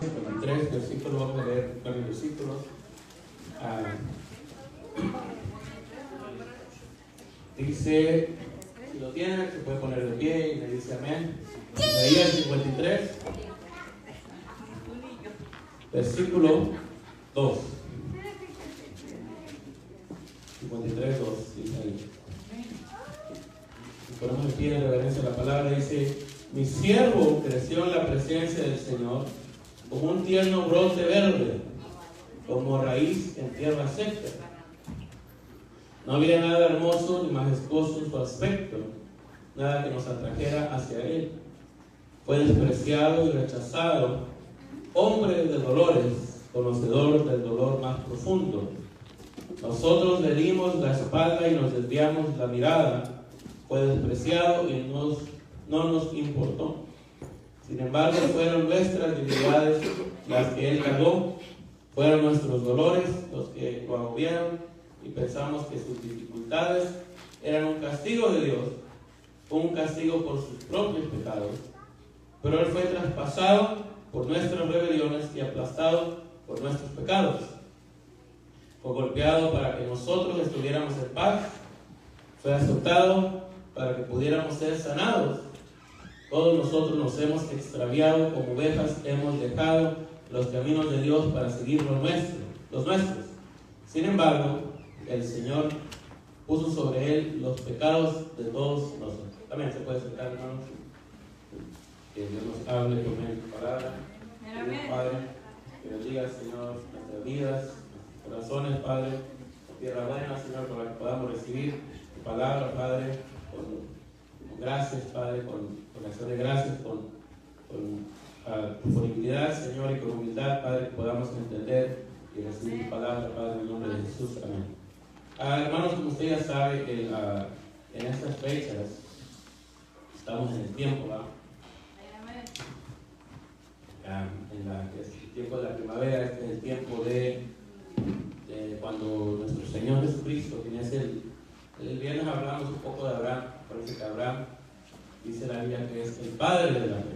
23 versículos, vamos a leer varios versículos. Dice, si lo tiene, se puede poner de pie y me dice amén. Isaías 53, versículo 2. 53, 2, dice ahí. Si ponemos de pie en reverencia a la palabra, dice: mi siervo creció en la presencia del Señor como un tierno brote verde, como raíz en tierra seca. No había nada hermoso ni majestuoso en su aspecto, nada que nos atrajera hacia él. Fue despreciado y rechazado, hombre de dolores, conocedor del dolor más profundo. Nosotros le dimos la espalda y nos desviamos la mirada. Fue despreciado y no nos importó. Sin embargo, fueron nuestras debilidades las que él cargó, fueron nuestros dolores los que lo agobiaron, y pensamos que sus dificultades eran un castigo de Dios, un castigo por sus propios pecados. Pero él fue traspasado por nuestras rebeliones y aplastado por nuestros pecados. Fue golpeado para que nosotros estuviéramos en paz, fue azotado para que pudiéramos ser sanados. Todos nosotros nos hemos extraviado, como ovejas hemos dejado los caminos de Dios para seguir los nuestros. Sin embargo, el Señor puso sobre él los pecados de todos nosotros. También se puede sentar, hermanos. Que Dios nos hable por medio de su palabra. Padre, que bendiga, Señor, nuestras vidas, nuestros corazones, Padre, con tierra buena, Señor, para que podamos recibir tu palabra, Padre, con gracias, Padre, con acción de gracias, con disponibilidad, Señor, y con humildad, Padre, que podamos entender y recibir tu palabra, Padre, en el nombre de Jesús. Amén. Hermanos, como usted ya sabe, en estas fechas estamos en el tiempo, ¿verdad? Es el tiempo de la primavera, este es el tiempo de cuando nuestro Señor Jesucristo, quien es el viernes hablamos un poco de Abraham. Parece que Abraham, dice la Biblia, que es el padre de la fe.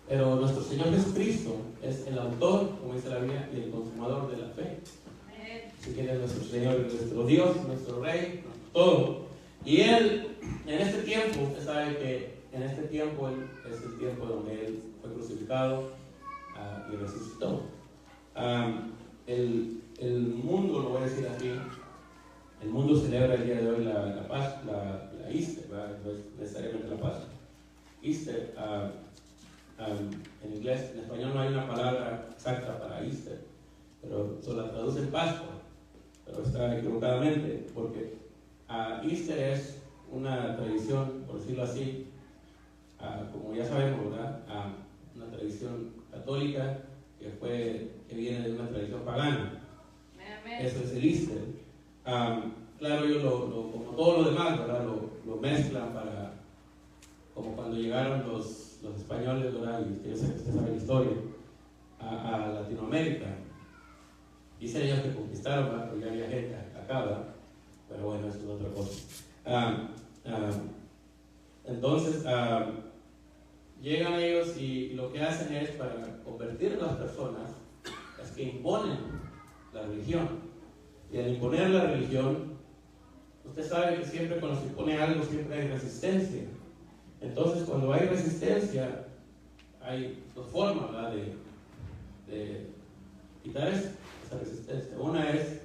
Pero nuestro Señor Jesucristo es el autor, como dice la Biblia, y el consumador de la fe. Así que Él es nuestro Señor, nuestro Dios, nuestro Rey, todo. Y Él, en este tiempo, usted sabe que en este tiempo es el tiempo donde Él fue crucificado y resucitó. El mundo, lo voy a decir así, el mundo celebra el día de hoy la Pascua, la Easter, ¿verdad? No es necesariamente la Pascua. Easter, en inglés, en español no hay una palabra exacta para Easter, pero se la traduce Pascua, pero está equivocadamente, porque Easter es una tradición, por decirlo así, como ya sabemos, ¿verdad? Una tradición católica que viene de una tradición pagana. Eso es el Easter. Claro, ellos como todo lo demás, ¿verdad? Lo mezclan como cuando llegaron los españoles, ¿verdad? Y yo sé que usted sabe la historia, a Latinoamérica. Dicen ellos que conquistaron, ¿verdad? Porque ya había gente acá, ¿verdad? Pero bueno, eso es otra cosa. Entonces, llegan ellos y lo que hacen es, para convertir a las personas, es que imponen la religión. Y al imponer la religión, usted sabe que siempre cuando se impone algo, siempre hay resistencia. Entonces, cuando hay resistencia, hay dos formas, ¿verdad?, de quitar esa resistencia. Una es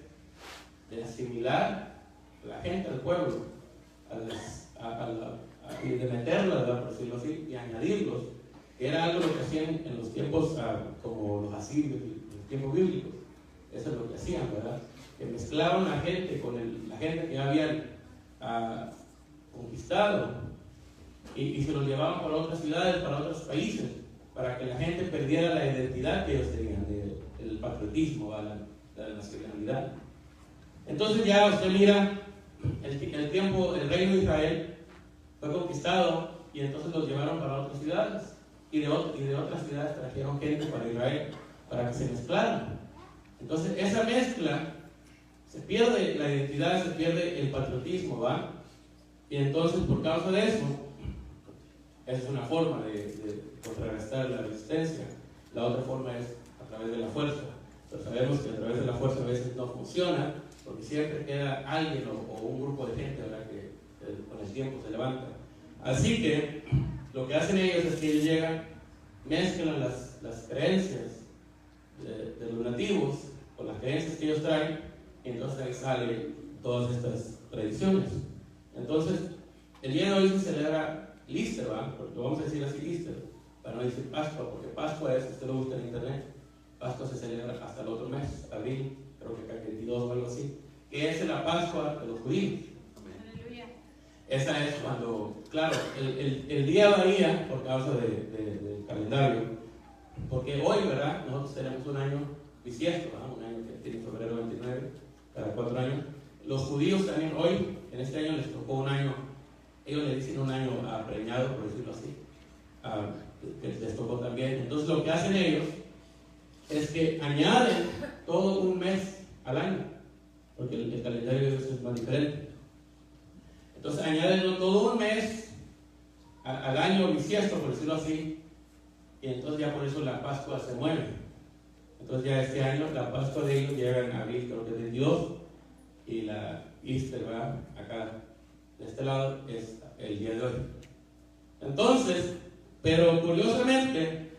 de asimilar a la gente, al pueblo, y de meterla, ¿verdad?, por decirlo así, y añadirlos, que era algo lo que hacían en los tiempos como los asirios, en los tiempos bíblicos. Eso es lo que hacían, ¿verdad? Que mezclaban a la gente con la gente que habían conquistado y se los llevaban para otras ciudades, para otros países, para que la gente perdiera la identidad que ellos tenían, el patriotismo, la nacionalidad. Entonces ya usted mira, el reino de Israel fue conquistado y entonces los llevaron para otras ciudades, y de otras ciudades trajeron gente para Israel para que se mezclaran. Entonces esa mezcla, se pierde la identidad, se pierde el patriotismo, ¿va? Y entonces, por causa de eso, esa es una forma de contrarrestar la resistencia. La otra forma es a través de la fuerza. Pero sabemos que a través de la fuerza a veces no funciona, porque siempre queda alguien o un grupo de gente, ¿verdad?, que con el tiempo se levanta. Así que lo que hacen ellos es que ellos llegan, mezclan las creencias de los nativos con las creencias que ellos traen, y entonces ahí salen todas estas tradiciones. Entonces, el día de hoy se celebra Easter, ¿verdad? Porque lo vamos a decir así, Easter, para no decir Pascua, porque Pascua es, usted lo busca en internet, Pascua se celebra hasta el otro mes, abril, creo que acá 22 o algo así, que es la Pascua de los judíos. Esa es cuando, claro, el día varía por causa del calendario, porque hoy, ¿verdad?, nosotros tenemos un año bisiesto, ¿verdad?, un año que tiene febrero 29, cada 4 años. Los judíos también hoy, en este año les tocó un año, ellos le dicen un año preñado, por decirlo así, que les tocó también. Entonces lo que hacen ellos es que añaden todo un mes al año, porque el calendario de ellos es más diferente. Entonces añaden todo un mes al año bisiesto, por decirlo así, y entonces ya por eso la Pascua se mueve. Entonces ya este año la Pascua de ellos llega en abril, creo que es 22, y la Easter, ¿verdad?, acá de este lado es el día de hoy. Entonces, pero curiosamente,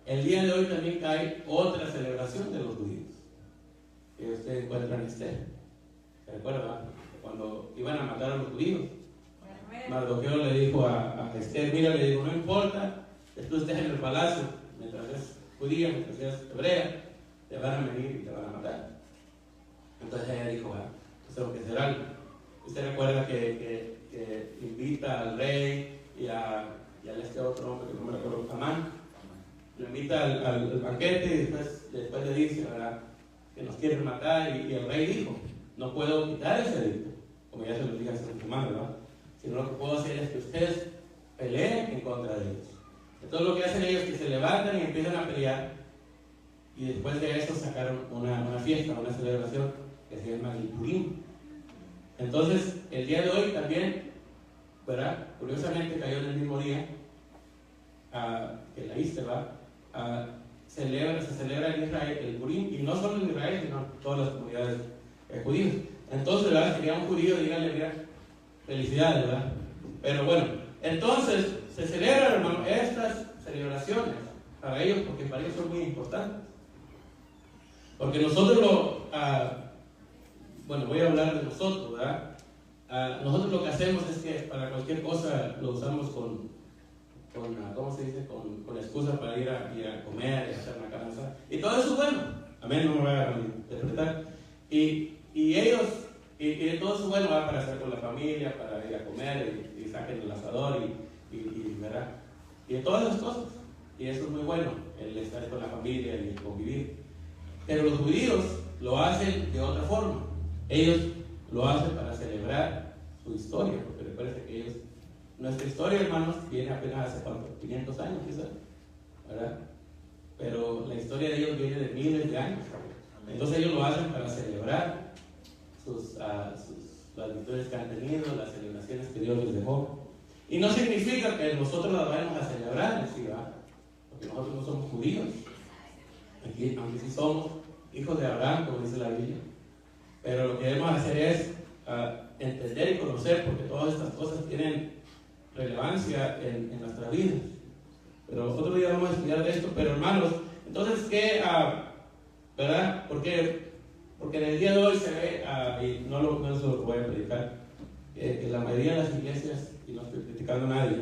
el día de hoy también cae otra celebración de los judíos, que usted encuentra en Esther. ¿Se recuerda? Cuando iban a matar a los judíos, Mardoqueo le dijo a Esther, mira, le dijo, no importa que tú estés en el palacio, mientras seas judía, mientras seas hebrea, te van a venir y te van a matar. Entonces ella dijo, tengo que hacer algo. Usted recuerda que invita al rey y a este otro hombre que no me recuerdo, Amán, lo invita al banquete y después le dice, ¿verdad?, que nos quieren matar, y el rey dijo, no puedo quitar ese edicto, como ya se lo dije hace un semana, ¿verdad?, sino lo que puedo hacer es que ustedes peleen en contra de ellos. Entonces lo que hacen ellos es que se levantan y empiezan a pelear, y después de eso sacaron una fiesta, una celebración que se llama el Purim. Entonces el día de hoy también, ¿verdad?, curiosamente cayó en el mismo día que la Easter, se celebra en Israel el Purim, y no solo en Israel, sino en todas las comunidades judías. Entonces, ¿verdad?, quería un judío, díganle, mira, felicidades, ¿verdad? Pero bueno, entonces se celebran, hermano, estas celebraciones para ellos, porque para ellos son muy importantes. Porque nosotros bueno, voy a hablar de nosotros, ¿verdad? Nosotros lo que hacemos es que para cualquier cosa lo usamos con ¿cómo se dice? Con excusa para ir a comer, y hacer una carne asada. Y todo eso es bueno. Amén, no me voy a interpretar. Y ellos, y todo eso es bueno, ¿verdad?, para estar con la familia, para ir a comer, y saquen el asador, ¿verdad?, y todas esas cosas. Y eso es muy bueno, el estar con la familia y el convivir. Pero los judíos lo hacen de otra forma. Ellos lo hacen para celebrar su historia, porque recuerden que ellos, nuestra historia, hermanos, viene apenas hace 500 años, quizás, ¿verdad? Pero la historia de ellos viene de miles de años. Entonces ellos lo hacen para celebrar las victorias que han tenido, las celebraciones que Dios les dejó. Y no significa que nosotros las vayamos a celebrar, ¿sí, va? Porque nosotros no somos judíos. Aquí, aunque sí somos hijos de Abraham, como dice la Biblia. Pero lo que debemos hacer es entender y conocer, porque todas estas cosas tienen relevancia en nuestras vidas. Pero otro día vamos a estudiar de esto. Pero hermanos, entonces, ¿qué? ¿Verdad? Porque en el día de hoy se ve, y no es lo que voy a predicar, que la mayoría de las iglesias, y no estoy criticando a nadie,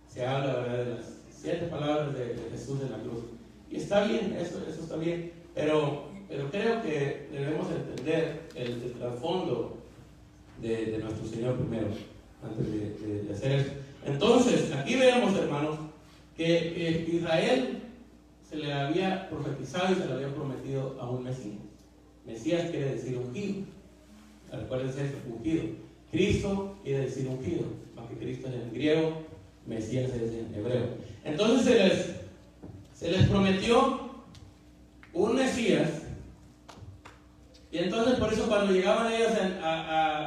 se habla, ¿verdad?, de las 7 palabras de Jesús en la cruz. Y está bien, eso está bien, pero creo que debemos entender el trasfondo de nuestro Señor primero, antes de hacer eso. Entonces, aquí vemos, hermanos, que Israel se le había profetizado y se le había prometido a un Mesías. Mesías quiere decir ungido. Recuérdense eso, ungido. Cristo quiere decir ungido, más que Cristo es en griego, Mesías es en hebreo. Entonces se les prometió un Mesías, y entonces por eso cuando llegaban ellos,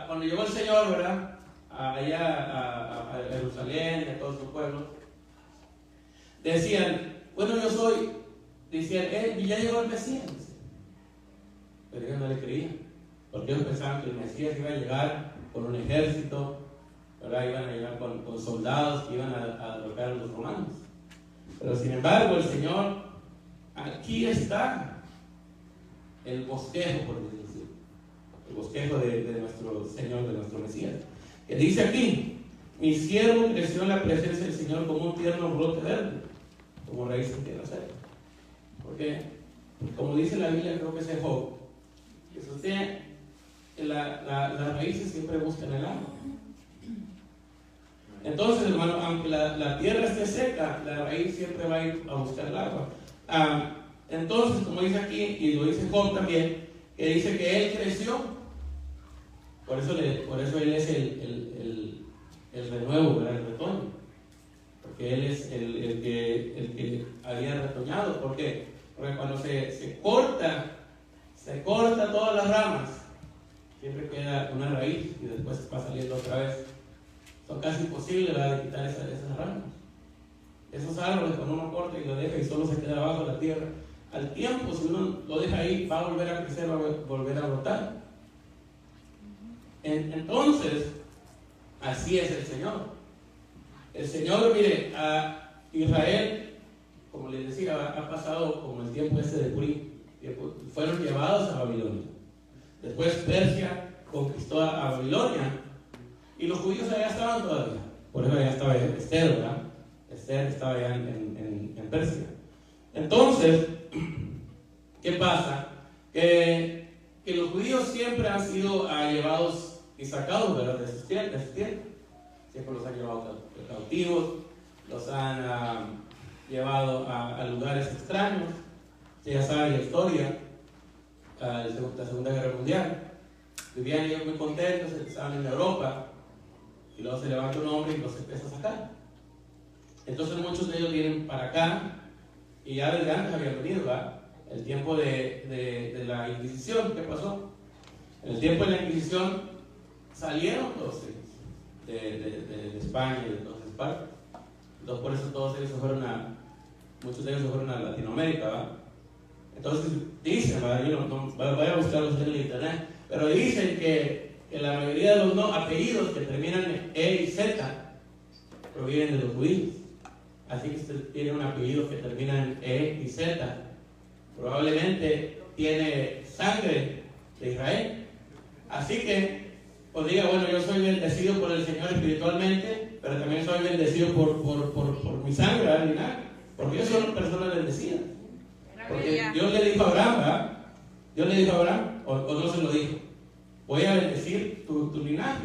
cuando llegó el Señor, ¿verdad?, allá a Jerusalén y a todos sus pueblos, decían, bueno, yo soy decían, ya llegó el Mesías. Pero ellos no le creían, porque ellos pensaban que el Mesías iba a llegar con un ejército, ¿verdad? Iban a llegar con soldados que iban a derrocar a los romanos. Pero sin embargo, el Señor, aquí está el bosquejo, por decirlo así, el bosquejo de nuestro Señor, de nuestro Mesías, que dice aquí: mi siervo creció en la presencia del Señor como un tierno brote verde, como raíz en tierra seca. Porque, como dice la Biblia, creo que es de Job, que sostiene que las raíces siempre buscan el agua. Entonces, hermano, aunque la tierra esté seca, la raíz siempre va a ir a buscar el agua. Entonces, como dice aquí, y lo dice Job también, que dice que él creció, por eso él es el renuevo, ¿verdad? El retoño, porque él es el que había retoñado. ¿Por qué? Porque cuando se corta todas las ramas, siempre queda una raíz y después va saliendo otra vez. Son casi imposibles, ¿verdad?, de quitar esas ramas. Esos árboles, cuando uno corta y lo deja y solo se queda abajo de la tierra, al tiempo, si uno lo deja ahí, va a volver a crecer, va a volver a brotar. Entonces, así es el Señor. El Señor, mire, a Israel, como les decía, ha pasado como el tiempo de Purim. Fueron llevados a Babilonia. Después Persia conquistó a Babilonia. Y los judíos allá estaban todavía. Por eso allá estaba Esther, ¿verdad? Esther estaba allá en Persia. Entonces, ¿qué pasa? Que los judíos siempre han sido llevados y sacados, ¿verdad?, de sus tierras. Siempre los han llevado cautivos, los han llevado a lugares extraños. Ya saben la historia de la Segunda Guerra Mundial. Vivían ellos muy contentos, estaban en Europa. Y luego se levanta un hombre y los empieza a sacar. Entonces muchos de ellos vienen para acá, y ya desde antes habían venido, ¿verdad? El tiempo de la Inquisición, ¿qué pasó? En el tiempo de la Inquisición salieron todos ellos de España y de todas esas partes. Entonces por eso todos ellos muchos de ellos se fueron a Latinoamérica, ¿verdad? Entonces dicen, ¿verdad? Yo no voy a buscarlos en el internet, pero dicen que la mayoría de los apellidos que terminan en E y Z provienen de los judíos. Así que usted tiene un apellido que termina en E y Z, probablemente tiene sangre de Israel. Así que, pues diga, bueno, yo soy bendecido por el Señor espiritualmente, pero también soy bendecido por mi sangre, ¿verdad? Porque yo soy una persona bendecida. Porque Dios le dijo a Abraham, ¿verdad? Dios le dijo a Abraham, o no se lo dijo: voy a bendecir tu linaje.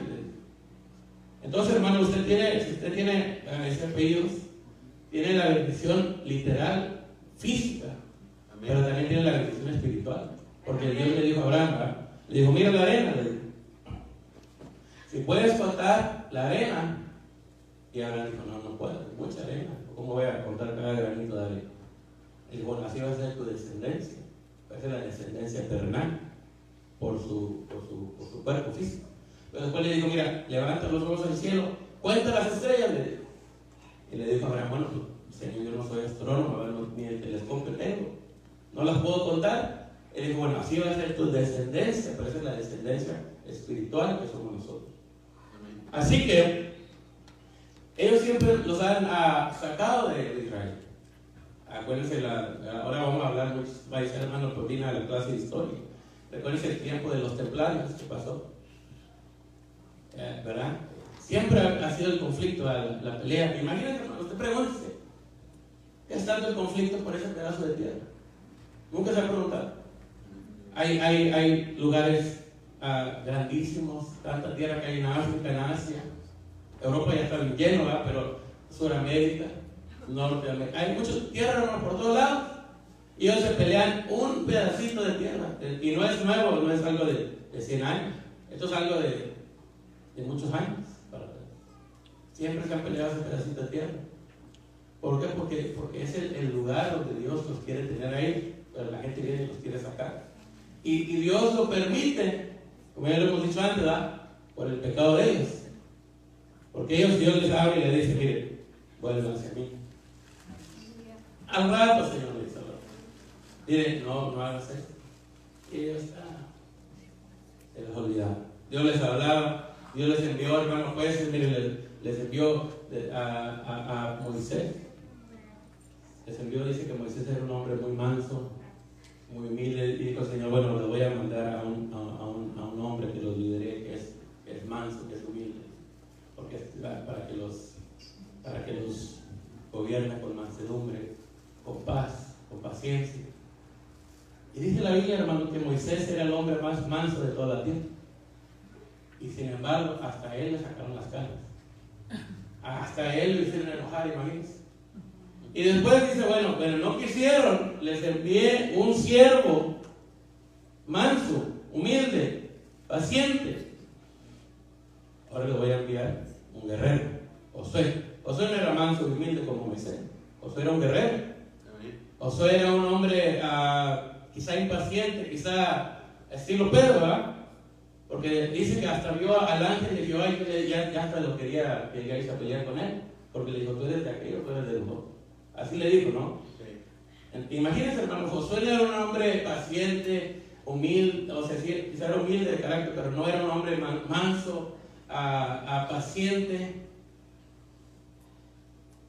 Entonces, hermano, si usted tiene ese apellido, tiene la bendición literal, física. Amén. Pero también tiene la bendición espiritual. Porque Dios le dijo a Abraham, ¿verdad? Le dijo: mira la arena, le dijo, si puedes contar la arena. Y Abraham dijo: no puedo, es mucha arena. ¿Cómo voy a contar cada granito de arena? Y dijo: bueno, así va a ser tu descendencia. Va a ser la descendencia terrenal por su cuerpo físico. Pero después le dijo: mira, levanta los ojos al cielo, cuenta las estrellas, le dijo. Y le dijo a Abraham: bueno, Señor, yo no soy astrónomo, ni el telescopio tengo, no las puedo contar. Él dijo: bueno, así va a ser tu descendencia, pero esa es la descendencia espiritual que somos nosotros. Así que ellos siempre los han sacado de Israel. Acuérdense, ahora vamos a hablar, va a decir hermano Paulina de la clase de historia. Recuérdense el tiempo de los templarios que pasó, ¿verdad? Siempre ha sido el conflicto, la pelea. Imagínate, hermano, usted pregúntese, ¿qué es tanto el conflicto por ese pedazo de tierra? Nunca se ha preguntado. Hay lugares grandísimos, tanta tierra que hay en África, en Asia. Europa ya está bien lleno, ¿verdad? Pero Sudamérica, Norteamérica, hay muchas tierras, hermano, por todos lados. Y ellos se pelean un pedacito de tierra. Y no es nuevo, no es algo de 100 años. Esto es algo de muchos años. Siempre se han peleado ese pedacito de tierra. ¿Por qué? Porque es el lugar donde Dios los quiere tener ahí, pero la gente viene y los quiere sacar. Y Dios lo permite, como ya lo hemos dicho antes, ¿verdad? Por el pecado de ellos. Porque Dios les habla y les dice: mire, vuelvan hacia mí. Al rato, Señor, le dice: Miren, no hagas eso. Y ellos, se les olvidaba. Dios les hablaba, Dios les envió, hermanos jueces, miren, les envió a Moisés. Les envió, dice que Moisés era un hombre muy manso, muy humilde, y dijo el Señor, bueno, les voy a mandar a un hombre que los lidere, que es manso, que es humilde, porque para que los gobierne con mansedumbre, con paz, con paciencia. Y dice la Biblia, hermano, que Moisés era el hombre más manso de toda la tierra. Y sin embargo, hasta él le sacaron las caras. Hasta él lo hicieron enojar, imagínense. Y después dice, bueno, pero no quisieron, les envié un siervo manso, humilde, paciente. Ahora les voy a enviar un guerrero, Josué. Josué no era manso y humilde como Moisés. Josué era un guerrero. Josué era un hombre quizá impaciente, quizá estilo Pedro, ¿verdad? Porque dice que hasta vio al ángel de Jehová y ya hasta lo quería irse a pelear con él. Porque le dijo, tú eres de aquello, tú eres de los otros. Así le dijo, ¿no? Sí. Imagínense, hermano, Josué era un hombre paciente, humilde, o sea, quizá era humilde de carácter, pero no era un hombre manso, paciente,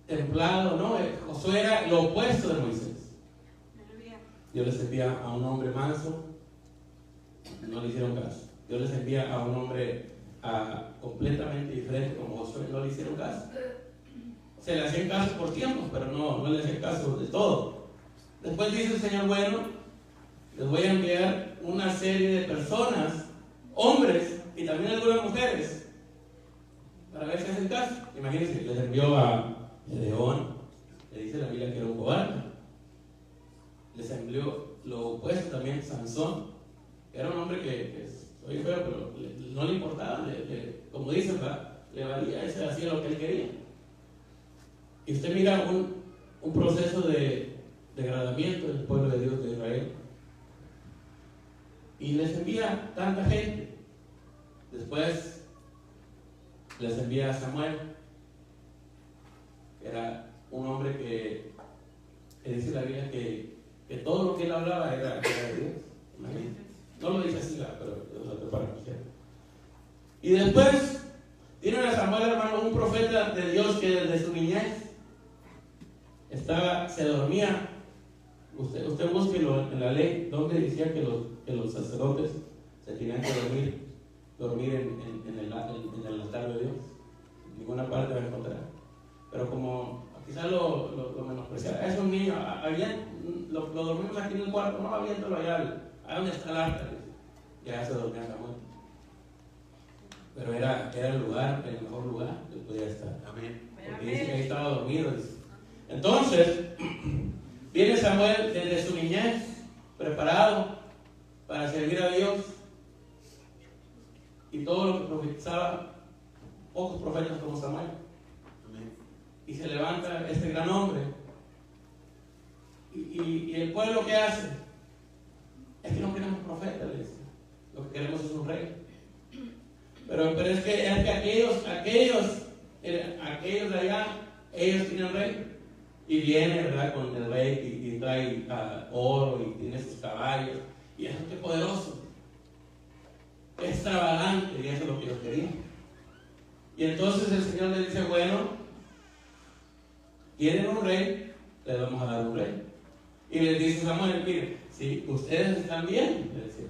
templado, ¿no? Josué era lo opuesto de Moisés. Dios les envía a un hombre manso, no le hicieron caso. Dios les envía a un hombre completamente diferente como Josué, no le hicieron caso. Se le hacían caso por tiempos, pero no le hacían caso de todo. Después dice el Señor, bueno, les voy a enviar una serie de personas, hombres y también algunas mujeres, para ver si hacen caso. Imagínense, les envió a Gedeón, le dice la Biblia que era un cobarde. Les envió lo opuesto también, Sansón, que era un hombre que soy feo, pero no le importaba, como dicen, le valía, ese hacía lo que él quería. Y usted mira un proceso de degradamiento del pueblo de Dios de Israel. Y les envía tanta gente. Después les envía a Samuel, que era un hombre que dice la Biblia que todo lo que él hablaba era de Dios. Imagínate. No lo dice así, pero lo prepara. Y después tienen a Samuel, hermano, un profeta de Dios que desde su niñez se dormía. Usted búsquelo en la ley, donde decía que los sacerdotes se tenían que dormir en el altar de Dios. En ninguna parte va a encontrar. Pero como quizás lo menospreciaba, es un niño, lo dormimos aquí en el cuarto, no aviéntalo allá donde está el altar. Ya se dormía Samuel. Pero era el mejor lugar que podía estar. Amén. Porque dice que ahí estaba dormido. Entonces, viene Samuel desde su niñez, preparado para servir a Dios. Y todo lo que profetizaba, pocos profetas como Samuel. Amén. Y se levanta este gran hombre. Y el pueblo, ¿qué hace? Es que no queremos profetas, le dice. Lo que queremos es un rey. Pero es que aquellos de allá, ellos tienen rey. Y viene, ¿verdad?, con el rey y trae oro y tiene sus caballos. Y es que poderoso, extravagante, y eso es lo que ellos querían. Y entonces el Señor le dice, bueno, ¿quieren un rey? Les vamos a dar un rey. Y les dice Samuel, mire, si ustedes están bien, le decía,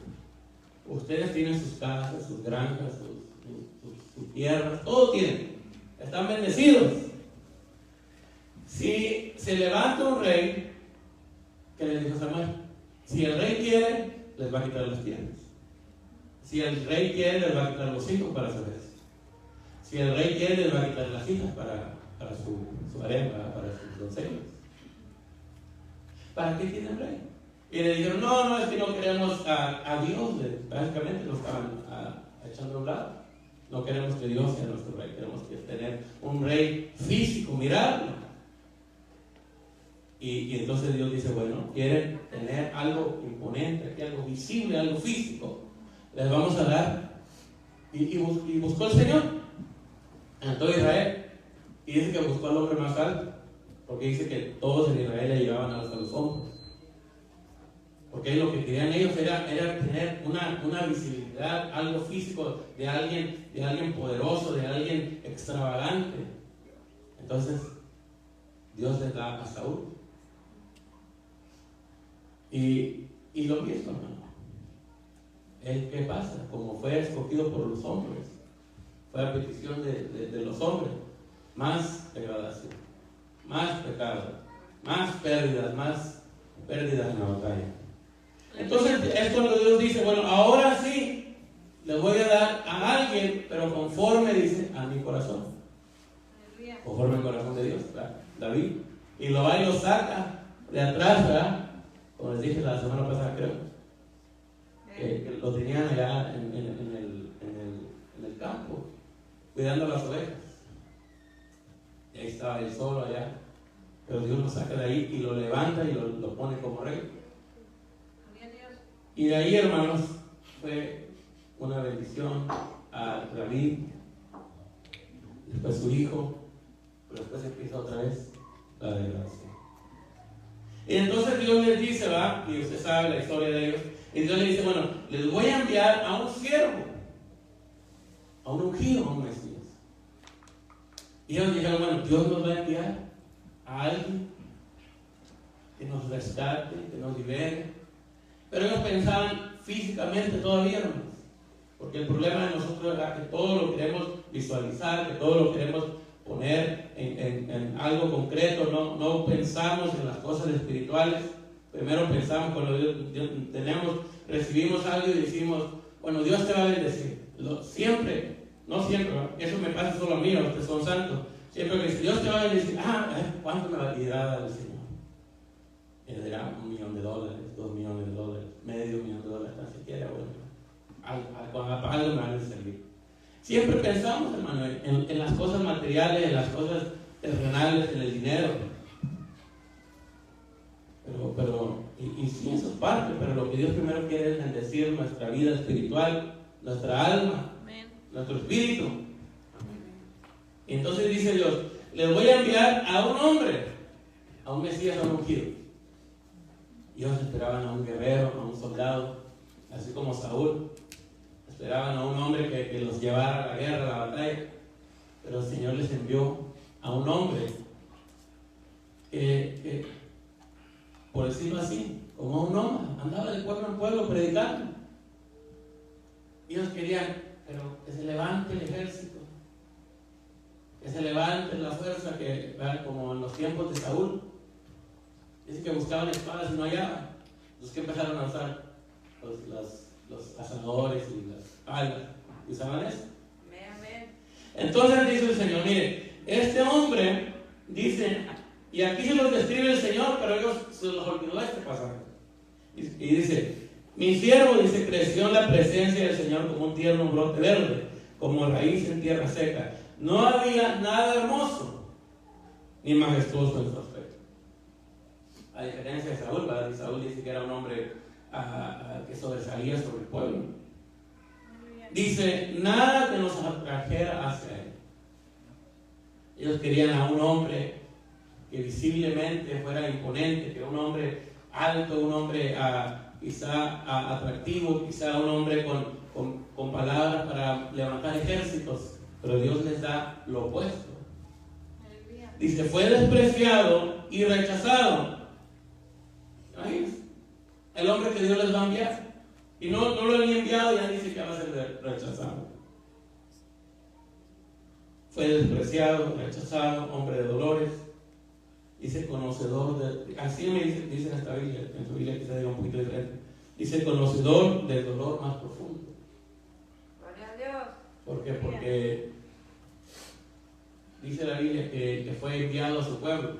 ustedes tienen sus casas, sus granjas, sus tierras, todo tienen, están bendecidos. Si se levanta un rey, ¿qué le dijo Samuel? Si el rey quiere, les va a quitar las tierras. Si el rey quiere, les va a quitar los hijos para su vez. Si el rey quiere, les va a quitar las hijas para su harem, para sus doncellas. ¿Para qué tienen rey? Y le dijeron, no, es que no queremos a Dios. Básicamente lo estaban echando a un lado. No queremos que Dios sea nuestro rey, queremos tener un rey físico, mirarlo. Y entonces Dios dice, bueno, quieren tener algo imponente, algo visible, algo físico, les vamos a dar. Y buscó el Señor en todo Israel. Y dice que buscó al hombre más alto, porque dice que todos en Israel le llevaban hasta los hombros. porque lo que querían ellos era tener una visibilidad, algo físico de alguien poderoso, de alguien extravagante. Entonces Dios les da a Saúl. Y lo mismo, hermano. ¿Qué pasa? Como fue escogido por los hombres, fue a petición de los hombres, más degradación, más pecado, más pérdidas en la batalla. Entonces es cuando Dios dice, bueno, ahora sí le voy a dar a alguien, pero conforme, dice, a mi corazón, conforme al corazón de Dios, ¿verdad? David, y lo va y lo saca de atrás, ¿verdad? Como les dije la semana pasada, creo que lo tenían allá en el campo, cuidando las ovejas. Y ahí estaba él solo allá. Pero Dios lo saca de ahí y lo levanta y lo pone como rey. Y de ahí, hermanos, fue una bendición a David, después su hijo, pero después empieza otra vez la desgracia. Y entonces Dios les dice, va, y usted sabe la historia de ellos, y Dios le dice, bueno, les voy a enviar a un siervo, a un ungido, a un Mesías. Y ellos dijeron, bueno, Dios nos va a enviar a alguien que nos rescate, que nos libere. Pero ellos pensaban físicamente todavía, hermanos, porque el problema de nosotros era que todo lo queremos visualizar, que todo lo queremos poner en algo concreto, no pensamos en las cosas espirituales. Primero pensamos cuando recibimos algo y decimos, bueno, Dios te va a bendecir. Siempre, no siempre, ¿no? Eso me pasa solo a mí, a los que son santos. Siempre que dice, Dios te va a bendecir, ¿cuánto me va a dar el Señor? Él dirá $1 millón, $2 millones, $500,000, tan siquiera, bueno, algo me va a servir. Siempre pensamos, hermano, en las cosas materiales, en las cosas terrenales, en el dinero. Y sí, eso es parte, pero lo que Dios primero quiere es bendecir nuestra vida espiritual, nuestra alma, nuestro espíritu. Y entonces dice Dios, les voy a enviar a un hombre, a un Mesías, a un ungido. Y ellos esperaban a un guerrero, a un soldado, así como Saúl. Esperaban a un hombre que los llevara a la guerra, a la batalla. Pero el Señor les envió a un hombre que por decirlo así, como un nómada, andaba de pueblo en pueblo predicando. Y ellos querían, pero que se levante el ejército, que se levante la fuerza, que como en los tiempos de Saúl. Dice que buscaban espadas y no hallaban. Entonces que empezaron a usar los asadores y las palas. ¿Y usaban eso? Entonces dice el Señor, mire, este hombre dice, y aquí se los describe el Señor, pero ellos se los olvidó este pasaje. Y dice, mi siervo, dice, creció en la presencia del Señor como un tierno brote verde, como raíz en tierra seca. No había nada hermoso ni majestuoso en su aspecto. A diferencia de Saúl, ¿verdad? Y Saúl dice que era un hombre que sobresalía sobre el pueblo. Dice, nada que nos atrajera hacia él. Ellos querían a un hombre que visiblemente fuera imponente, que un hombre alto, un hombre quizá atractivo, quizá un hombre con palabras para levantar ejércitos, pero Dios les da lo opuesto. Dice, fue despreciado y rechazado. ¿Imagínense? El hombre que Dios les va a enviar, y no lo han enviado, ya dice que va a ser rechazado. Fue despreciado, rechazado, hombre de dolores. Dice conocedor de... Así me dice en esta Biblia, en su Biblia quizá diga un poquito diferente. Dice conocedor del dolor más profundo. Gloria a Dios. ¿Por qué? Porque dice la Biblia que fue enviado a su pueblo,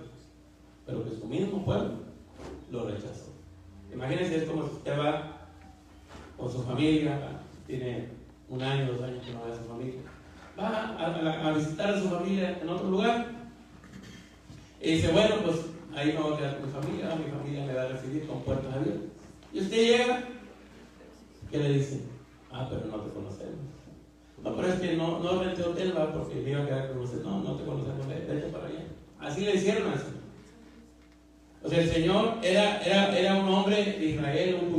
pero que su mismo pueblo lo rechazó. Imagínense, es como si usted va con su familia, tiene 1 año, 2 años que no ve a su familia. Va a visitar a su familia en otro lugar y dice, bueno, pues ahí me voy a quedar con mi familia me va a recibir con puertas abiertas. Y usted llega, ¿qué le dice? Pero no te conocemos. No, pero es que no renté hotel, va, porque me iba a quedar con usted. No te conocemos, vete para allá. Así le hicieron al Señor. O sea, el Señor era un hombre de Israel, un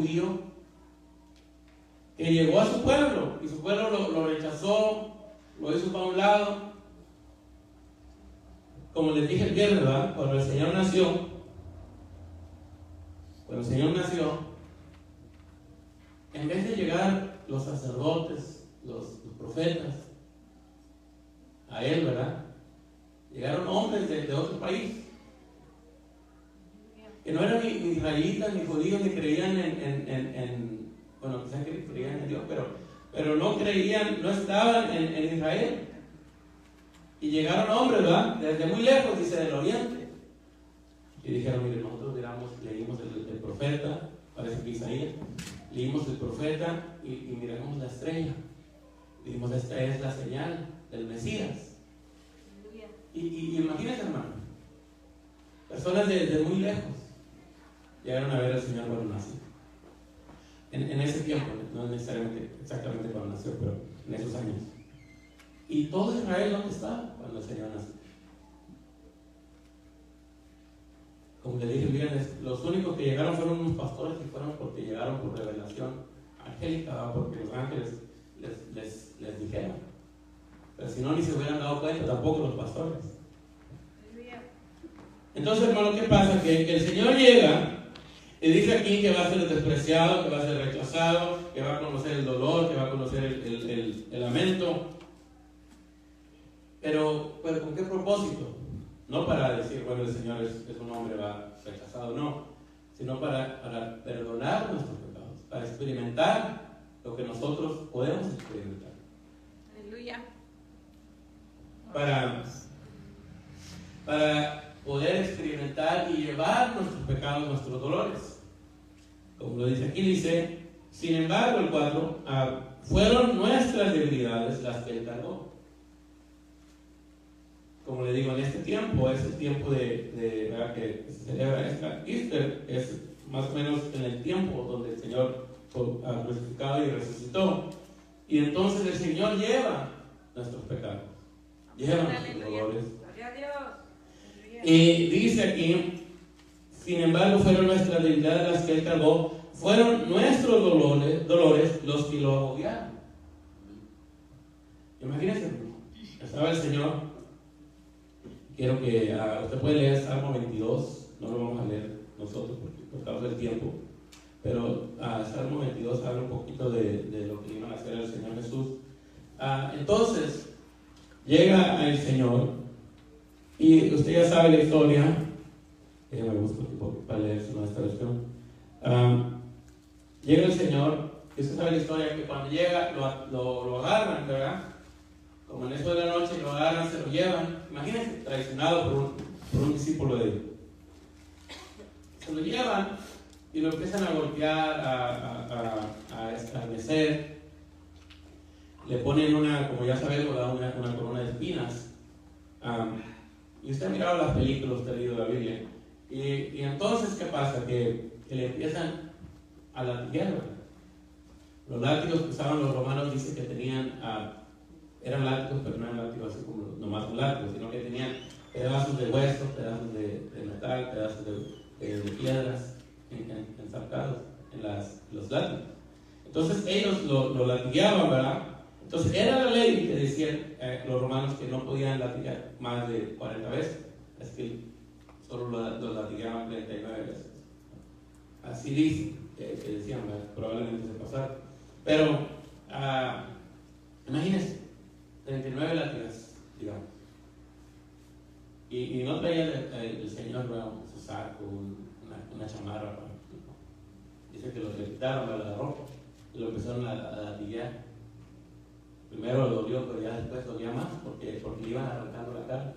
que llegó a su pueblo y su pueblo lo rechazó, lo hizo para un lado. Como les dije el viernes, ¿verdad? Cuando el Señor nació, en vez de llegar los sacerdotes, los profetas, a él, ¿verdad? Llegaron hombres de otro país, que no eran ni israelitas, ni judíos, ni creían bueno, quizás que creían en Dios, pero no creían, no estaban en Israel. Y llegaron hombres, ¿verdad? Desde muy lejos, dice, del oriente. Y dijeron, mire, nosotros leímos el profeta, parece que Isaías, leímos el profeta y miramos la estrella. Y dijimos, esta es la señal del Mesías. Y imagínense, hermano, personas desde muy lejos llegaron a ver al Señor cuando nació. En ese tiempo, no necesariamente exactamente cuando nació, pero en esos años. Y todo Israel, ¿dónde estaba cuando el Señor nació? Como le dije el viernes, los únicos que llegaron fueron unos pastores que fueron porque llegaron por revelación angélica, porque los ángeles les dijeron. Pero si no, ni se hubieran dado cuenta tampoco los pastores. Entonces, hermano, ¿qué pasa? Que el Señor llega y dice aquí que va a ser despreciado, que va a ser rechazado, que va a conocer el dolor, que va a conocer el lamento. Pero ¿con qué propósito? No para decir, bueno, el Señor es un hombre rechazado, no, sino para perdonar nuestros pecados, para experimentar lo que nosotros podemos experimentar. Aleluya. Para poder experimentar y llevar nuestros pecados, nuestros dolores. Como lo dice aquí, dice, sin embargo, el 4, fueron nuestras debilidades las que Él cargó. Como le digo, en este tiempo, es el tiempo ¿verdad? Que se celebra Easter, es más o menos en el tiempo donde el Señor fue crucificado y resucitó. Y entonces el Señor lleva nuestros pecados, lleva nuestros dolores. Gloria a Dios. Y dice aquí, sin embargo, fueron nuestras debilidades las que Él cargó, fueron nuestros dolores los que lo agobiaron. Imagínense, estaba el Señor. Quiero que usted puede leer Salmo 22, no lo vamos a leer nosotros por causa del tiempo, pero Salmo 22 habla un poquito de lo que iban a hacer el Señor Jesús. Entonces, llega el Señor, y usted ya sabe la historia, déjame buscar para leer nuestra versión. Llega el Señor, y usted sabe la historia, que cuando llega lo agarran, ¿verdad? Como en eso de la noche lo agarran, se lo llevan. Imagínense, traicionado por un discípulo de él. Se lo llevan y lo empiezan a golpear, a escarnecer. Le ponen como ya sabemos, una corona de espinas. Y usted ha mirado las películas, usted ha leído la Biblia. Y entonces, ¿qué pasa? Que le empiezan a latigar. Los látigos que usaban los romanos, dice que tenían... eran látigos, pero no eran látigos así como nomás un látigo, sino que tenían pedazos de hueso, pedazos de metal, pedazos de piedras ensarcados en los látigos. Entonces ellos lo latigueaban, ¿verdad? Entonces era la ley que decían los romanos que no podían latigar más de 40 veces, es que solo lo latigueaban 39 veces. Así dicen, que decían, probablemente se pasaron. Pero imagínense, 39 látigas, digamos. Y no traía el Señor, ¿no? Su saco, una chamarra. Dice que le quitaron la ropa y lo empezaron a latigar. Primero lo dolió, pero ya después dolía más porque iban arrancando la carne,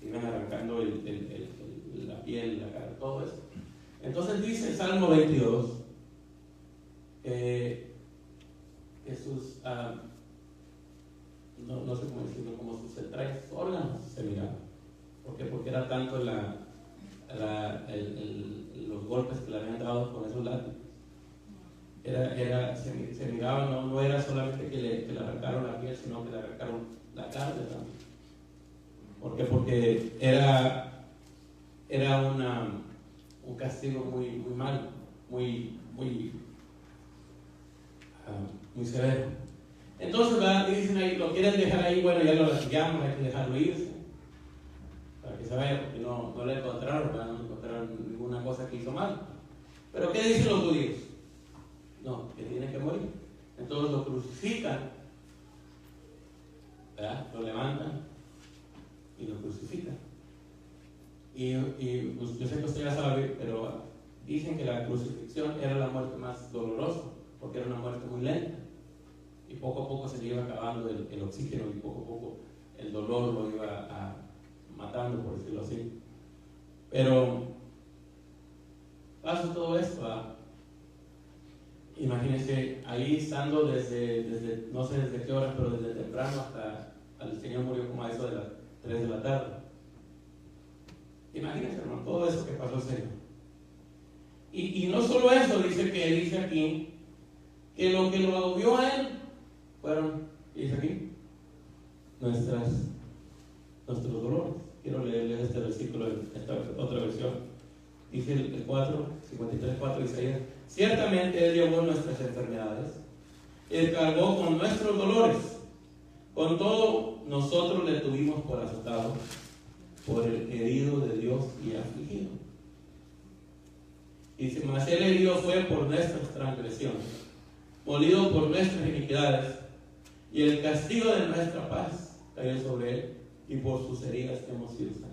iban arrancando la piel, la carne, todo eso. Entonces dice el Salmo 22 que sus no sé cómo decirlo, como sus entrañas, sus órganos se miraban. ¿Por qué? Porque era tanto los golpes que le habían dado con esos látigos. Se miraban, no era solamente que le arrancaron la piel, sino que le arrancaron la carne también. ¿Por qué? Porque era un castigo muy malo, muy muy severo. Entonces, ¿verdad? Dicen ahí, lo quieren dejar ahí, bueno, ya lo lastimamos, hay que dejarlo irse, para que se vaya, porque no le encontraron, ¿verdad? No encontraron ninguna cosa que hizo mal. Pero ¿qué dicen los judíos? No, que tiene que morir. Entonces lo crucifican, ¿verdad? Lo levantan y lo crucifican. Y pues, yo sé que usted ya sabe, pero dicen que la crucifixión era la muerte más dolorosa, porque era una muerte muy lenta. Y poco a poco se le iba acabando el oxígeno y poco a poco el dolor lo iba matando, por decirlo así. Pero pasa todo esto, ¿verdad? Imagínense, ahí estando desde, no sé desde qué hora, pero desde temprano hasta el Señor murió como a eso de las 3 de la tarde. Imagínense, hermano, todo eso que pasó el Señor. Y no solo eso, dice aquí, que lo que lo agobió a él fueron, dice aquí, nuestros dolores. Quiero leerles este versículo en esta otra versión. Dice el 53:4 de Isaías: ciertamente Él llevó nuestras enfermedades, Él cargó con nuestros dolores, con todo nosotros le tuvimos por azotado, por el herido de Dios y afligido. Dice: mas Él herido fue por nuestras transgresiones, molido por nuestras iniquidades, y el castigo de nuestra paz cayó sobre Él, y por sus heridas hemos sido sanados.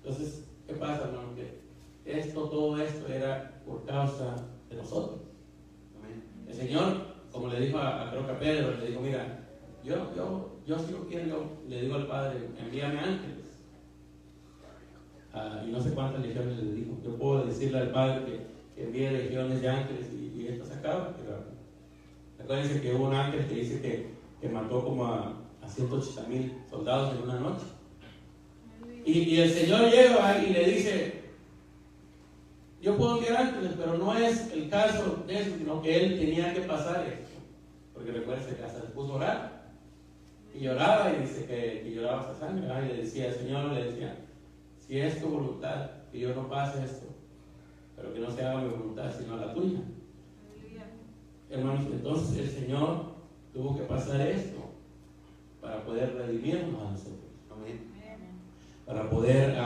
Entonces, ¿qué pasa, hermano? Que todo esto era por causa de nosotros. Amén. El Señor, como le dijo creo que a Pedro, le dijo: mira, yo si lo quiero, le digo al Padre, envíame ángeles. Y no sé cuántas legiones le dijo. Yo puedo decirle al Padre que envíe legiones de ángeles y esto se acaba. Pero acuérdense que hubo un ángel que dice que mató como a 180,000 soldados en una noche. Y el Señor llega y le dice: yo puedo enviar ángeles, pero no es el caso de eso, sino que Él tenía que pasar esto. Porque recuerden que hasta se puso a orar. Y lloraba, y dice que lloraba hasta sangre. Y le decía, el Señor le decía: si es tu voluntad, que yo no pase esto, pero que no se haga mi voluntad, sino la tuya. Hermanos, entonces el Señor tuvo que pasar esto para poder redimirnos a nosotros. Amén. Para poder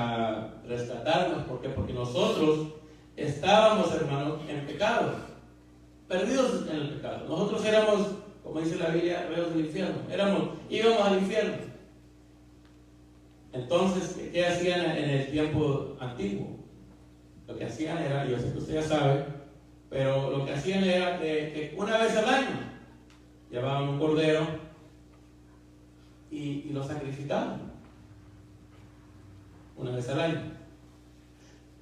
rescatarnos. ¿Por qué? Porque nosotros estábamos, hermanos, en pecado, perdidos en el pecado. Nosotros éramos, como dice la Biblia, reos del infierno. Íbamos al infierno. Entonces, ¿qué hacían en el tiempo antiguo? Lo que hacían era, yo sé que usted ya sabe, pero lo que hacían era que una vez al año llevaban un cordero y lo sacrificaban. Una vez al año.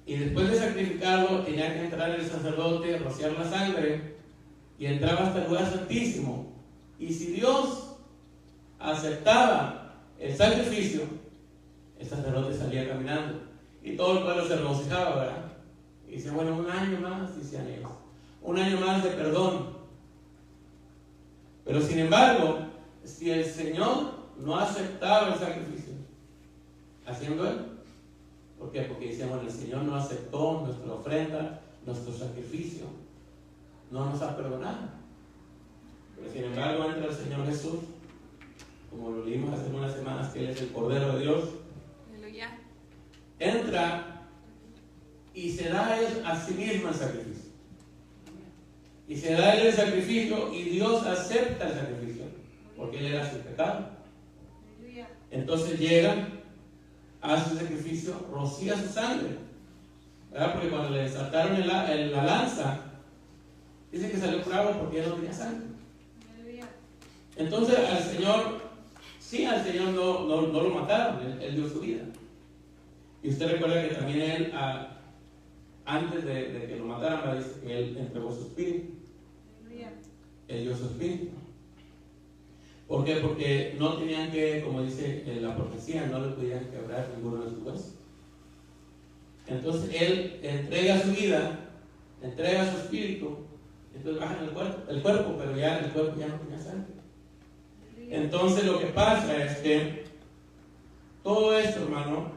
Y después de sacrificarlo, tenía que entrar el sacerdote, rociar la sangre, y entraba hasta el lugar santísimo. Y si Dios aceptaba el sacrificio, el sacerdote salía caminando, y todo el pueblo se regocijaba, ¿verdad? Y dice: bueno, un año más, decían ellos, un año más de perdón. Pero sin embargo, si el Señor no aceptaba el sacrificio, haciendo Él, ¿por qué? Porque decían: bueno, el Señor no aceptó nuestra ofrenda, nuestro sacrificio, no nos ha perdonado. Pero sin embargo entra el Señor Jesús, como lo leímos hace unas semanas, que Él es el Cordero de Dios. Aleluya. Entra y se da a Él a sí mismo el sacrificio. Y se da a Él el sacrificio, y Dios acepta el sacrificio, porque Él era sin pecado. Aleluya. Entonces llega, hace su sacrificio, rocía su sangre, ¿verdad? Porque cuando le saltaron la lanza, dice que salió curado porque él no tenía sangre. Aleluya. Entonces al Señor no lo mataron, él dio su vida. Y usted recuerda que también él, antes de que lo mataran, dice que él entregó su espíritu. Aleluya. Él dio su espíritu. ¿Por qué? Porque no tenían que, como dice la profecía, no le podían quebrar ninguno de sus huesos. Entonces Él entrega su vida, entrega su espíritu, entonces baja el cuerpo, pero ya el cuerpo ya no tenía sangre. Entonces lo que pasa es que todo esto, hermano,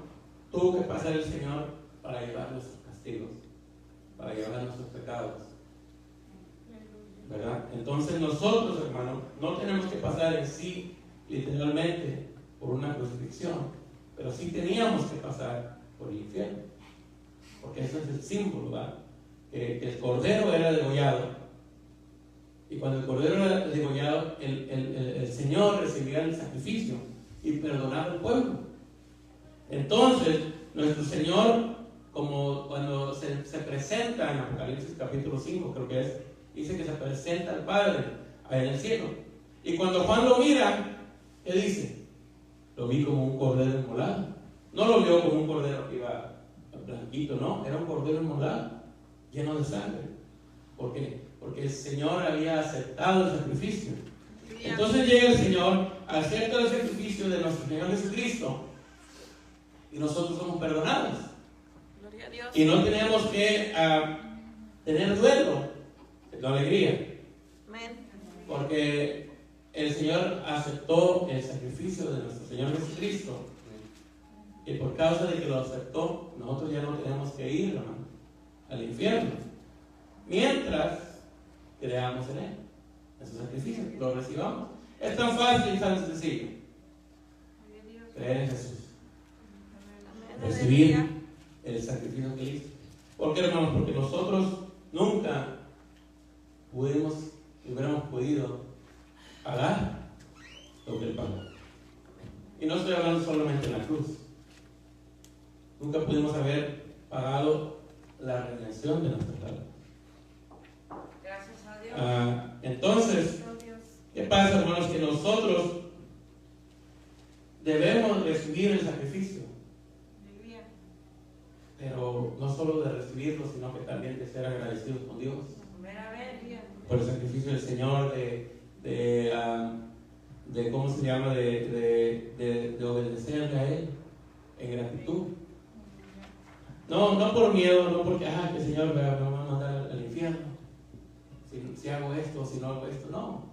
tuvo que pasar el Señor para llevar nuestros castigos, para llevar nuestros pecados. ¿verdad? Entonces nosotros, hermano, no tenemos que pasar en sí, literalmente, por una crucifixión, pero sí teníamos que pasar por el infierno, porque ese es el símbolo, ¿verdad? Que el cordero era degollado, y cuando el cordero era degollado, el Señor recibía el sacrificio y perdonaba al pueblo. Entonces, nuestro Señor, como cuando se presenta en Apocalipsis capítulo 5, creo que es, dice que se presenta al Padre allá en el cielo. Y cuando Juan lo mira, ¿qué dice? Lo vi como un cordero inmolado. No lo vio como un cordero que iba blanquito, no, era un cordero inmolado, lleno de sangre. ¿Por qué? Porque el Señor había aceptado el sacrificio. Entonces llega el Señor, acepta el sacrificio de nuestro Señor Jesucristo, y nosotros somos perdonados. Gloria a Dios. Y no tenemos que tener duelo, sino alegría. Amén. Porque el Señor aceptó el sacrificio de nuestro Señor Jesucristo. Y por causa de que lo aceptó, nosotros ya no tenemos que ir, hermano, al infierno. Mientras creamos en Él, en su sacrificio, lo recibamos. Es tan fácil y tan sencillo. Creer en Jesús. Recibir el sacrificio que hizo. ¿Por qué, hermanos? Porque nosotros nunca hubiéramos podido pagar lo que Él pagó. Y no estoy hablando solamente en la cruz. Nunca pudimos haber pagado la redención de nuestra alma. Gracias a Dios. Entonces, ¿qué pasa, hermanos? Que nosotros debemos recibir el sacrificio. Pero no solo de recibirlo, sino que también de ser agradecidos con Dios por el sacrificio del Señor, de ¿cómo se llama? De obedecerle a Él en gratitud. No por miedo, no porque, que el Señor me va a mandar al infierno si hago esto o si no hago esto. No.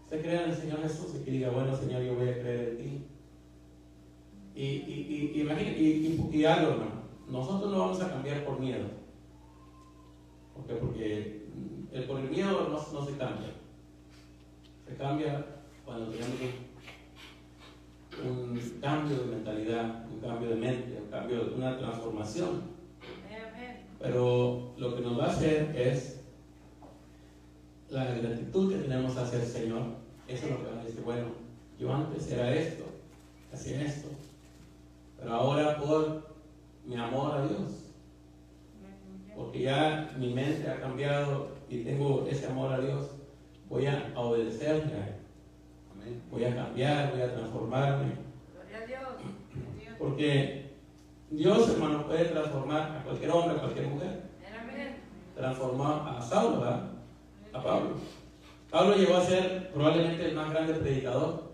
Usted crea en el Señor Jesús y que diga, bueno, Señor, yo voy a creer en ti. Y algo, hermano. Nosotros no vamos a cambiar por miedo. ¿Por qué? Porque por el miedo no se cambia. Se cambia cuando tenemos un cambio de mentalidad, un cambio de mente, un cambio de una transformación. Pero lo que nos va a hacer es la gratitud que tenemos hacia el Señor. Eso es lo que va a decir, bueno, yo antes era esto, hacía esto, pero ahora por mi amor a Dios, porque ya mi mente ha cambiado y tengo ese amor a Dios, voy a obedecerle a Él. Voy a cambiar, voy a transformarme. Porque Dios, hermano, puede transformar a cualquier hombre, a cualquier mujer. Transformó a Saulo, ¿verdad? A Pablo. Pablo llegó a ser probablemente el más grande predicador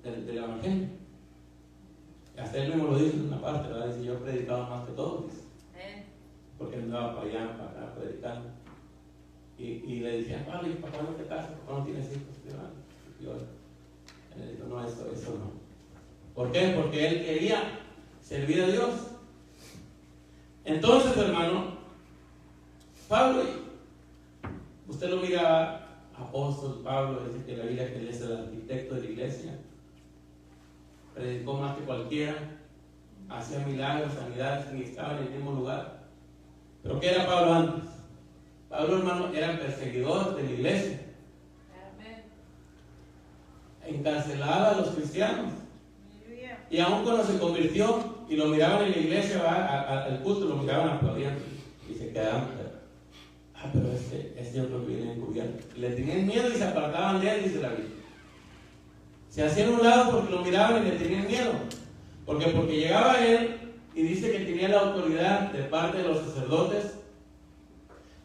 del Evangelio. Hasta él mismo lo dice en una parte, ¿verdad? Dice, yo he predicado más que todos. Porque andaba para allá, para acá, predicando. Y le decían, Pablo, ¿y papá no te casas? ¿Papá no tienes hijos? Y yo le digo, no, eso no. ¿Por qué? Porque él quería servir a Dios. Entonces, hermano, Pablo, usted lo mira, apóstol Pablo, dice que la Biblia que él es el arquitecto de la iglesia. Predicó más que cualquiera, hacía milagros, sanidades, y estaba en el mismo lugar. ¿Pero qué era Pablo antes? Pablo, hermano, era perseguidor de la iglesia. Encarcelaba a los cristianos. Y aún cuando se convirtió y lo miraban en la iglesia, al culto, lo miraban aplaudiendo y se quedaban. Pero este otro viene encubierto. Le tenían miedo y se apartaban de él, dice la Biblia. Se hacían un lado porque lo miraban y le tenían miedo. Porque llegaba él y dice que tenía la autoridad de parte de los sacerdotes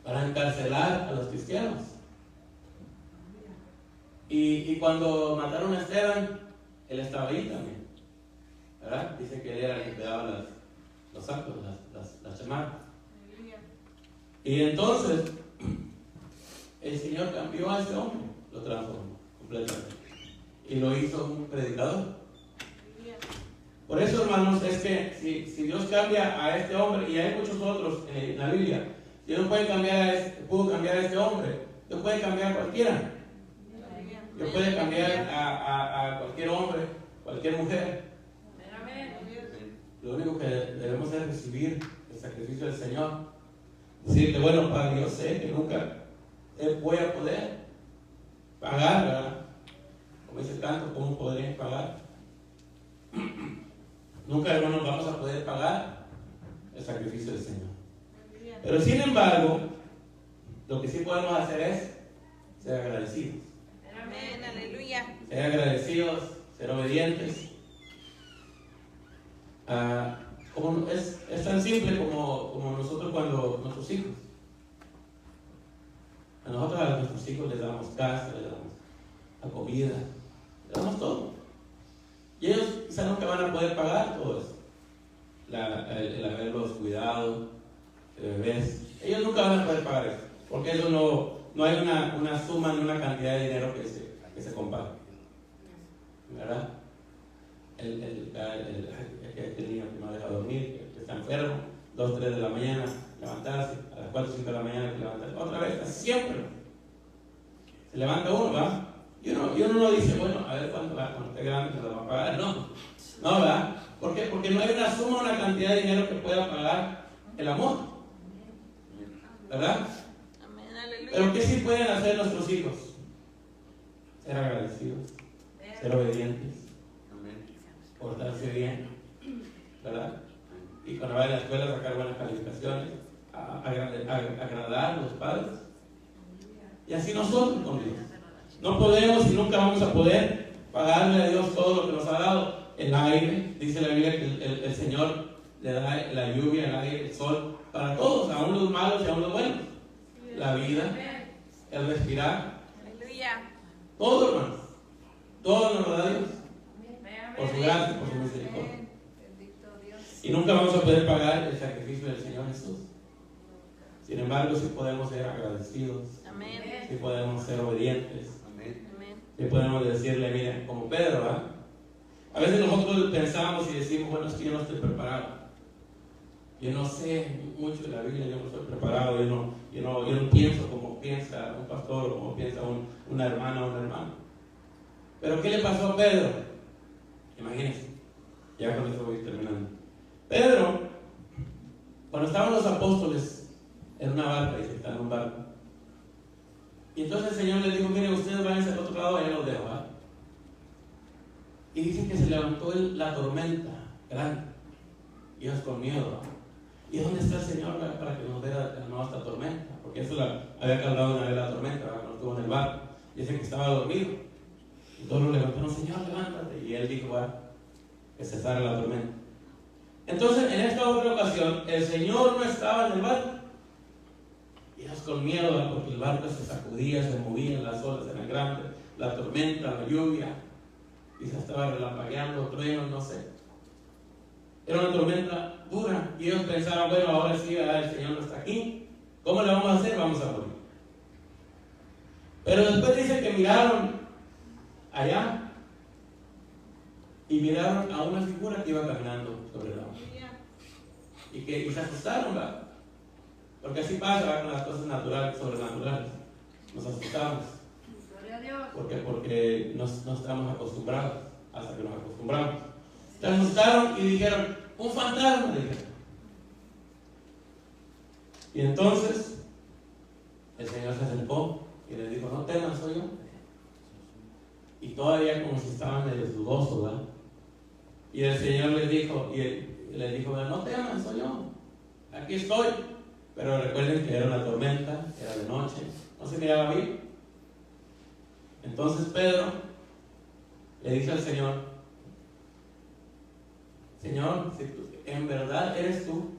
para encarcelar a los cristianos. Y cuando mataron a Esteban, él estaba ahí también, ¿verdad? Dice que él era el que daba los actos, las llamadas. Y entonces el Señor cambió a ese hombre, lo transformó completamente y lo hizo un predicador. Por eso, hermanos, es que si Dios cambia a este hombre, y hay muchos otros en la Biblia, Dios no pudo cambiar a este hombre, Dios puede cambiar a cualquiera. Dios puede cambiar a cualquier hombre, cualquier mujer. Lo único que debemos es recibir el sacrificio del Señor. Decirle, bueno, Padre, yo sé que nunca voy a poder pagar, ¿verdad? Como dice el canto, ¿cómo podrían pagar? Nunca, hermanos, vamos a poder pagar el sacrificio del Señor. Pero sin embargo, lo que sí podemos hacer es ser agradecidos. Amén, aleluya. Ser agradecidos, ser obedientes. Es tan simple como nosotros cuando nuestros hijos. A nosotros, a nuestros hijos les damos casa, les damos la comida, les damos todo. Y ellos quizás nunca van a poder pagar todo eso. El haberlos cuidado, de bebés. Ellos nunca van a poder pagar eso. Porque eso no hay una suma ni una cantidad de dinero que se compare. ¿Verdad? El niño que no deja dormir, que está enfermo, 2, 3 de la mañana, levantarse, a las 4, 5 de la mañana, levantarse, otra vez, siempre. Se levanta uno, ¿va? Y uno no dice, bueno, a ver cuánto va, cuando esté grande se lo va a pagar. No, ¿verdad? ¿Por qué? Porque no hay una suma, una cantidad de dinero que pueda pagar el amor. ¿Verdad? Amén, aleluya. Pero ¿qué sí pueden hacer nuestros hijos? Ser agradecidos, ser obedientes, portarse bien, ¿verdad? Y cuando vayan a la escuela sacar buenas calificaciones, agradar a los padres. Y así nosotros con Dios. No podemos y nunca vamos a poder pagarle a Dios todo lo que nos ha dado. El aire, dice la Biblia que el Señor le da la lluvia, el aire, el sol, para todos, aún los malos y aún los buenos. La vida, el respirar, Aleluya. todo, hermanos. Todo nos lo da Dios. Por su gracia, por su misericordia. Y nunca vamos a poder pagar el sacrificio del Señor Jesús. Sin embargo, sí podemos ser agradecidos. Amén. Sí podemos ser obedientes. Amén. Sí podemos decirle, miren, como Pedro, ¿verdad? A veces nosotros pensamos y decimos, bueno, es que yo no estoy preparado. Yo no sé mucho de la Biblia, yo no estoy preparado, yo no pienso como piensa un pastor o como piensa una hermana o un hermano. Pero ¿qué le pasó a Pedro? Imagínense, ya con eso voy terminando. Pedro, cuando estaban los apóstoles en una barca, y se está en un barco, y entonces el Señor les dijo, miren, ustedes vayan al otro lado, allá los dejo, ¿verdad? Y dicen que se levantó la tormenta grande, y ellos con miedo, ¿verdad? ¿Y dónde está el Señor para que nos dé esta tormenta? Porque eso había calmado una vez la tormenta, ¿verdad? Cuando estuvo en el barco. Dicen que estaba dormido. Y todos lo levantaron, Señor, levántate. Y él dijo, bueno, que cesara la tormenta. Entonces, en esta otra ocasión, el Señor no estaba en el barco. Y ellos con miedo, ¿verdad? Porque el barco se sacudía, se movía, las olas eran grandes, la tormenta, la lluvia. Y se estaba relampagueando, truenos, no sé. Era una tormenta dura. Y ellos pensaban, bueno, ahora sí, el Señor no está aquí. ¿Cómo le vamos a hacer? Vamos a morir. Pero después dice que miraron allá y miraron a una figura que iba caminando sobre el agua. Y se asustaron, ¿verdad? Porque así pasa, ¿verdad? Con las cosas naturales, sobrenaturales. Nos asustamos. Porque no estamos acostumbrados hasta que nos acostumbramos. Se asustaron y dijeron, un fantasma, dijeron. Y entonces el Señor se acercó y les dijo, no teman, soy yo. Y todavía como si estaban medio dudosos, ¿verdad? Y el Señor les dijo, no teman, soy yo. Aquí estoy. Pero recuerden que era una tormenta, era de noche, no se miraba bien. Entonces Pedro le dice al Señor, Señor, si tú en verdad eres tú,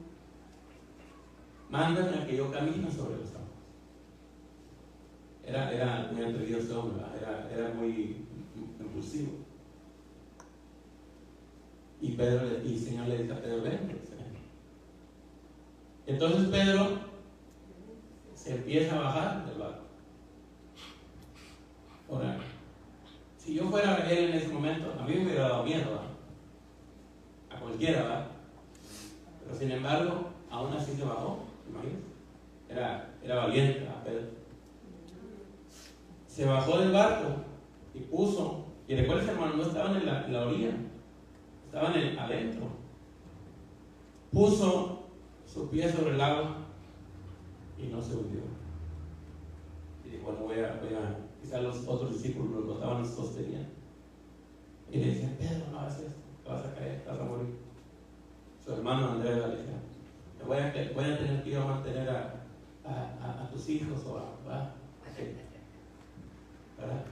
mándame a que yo camine sobre los aguas. Era muy atrevido ese hombre, era muy impulsivo. Y el Señor le dice a Pedro, ven. Entonces Pedro se empieza a bajar del barco. Ahora, si yo fuera él en ese momento, a mí me hubiera dado miedo, ¿verdad? A cualquiera, ¿verdad? Pero sin embargo, aún así se bajó, imagínense. Era valiente, ¿verdad, Pedro? se bajó del barco y puso, y recuerden, hermano, no estaban en la orilla, estaban adentro. Puso su pie sobre el agua y no se hundió. Y dijo, bueno, quizás los otros discípulos lo estaban y sostenían. Y le decían, Pedro, no hagas esto, te vas a caer, te vas a morir. Su hermano Andrés le decía, voy a tener que ir a mantener a tus hijos o ¿verdad?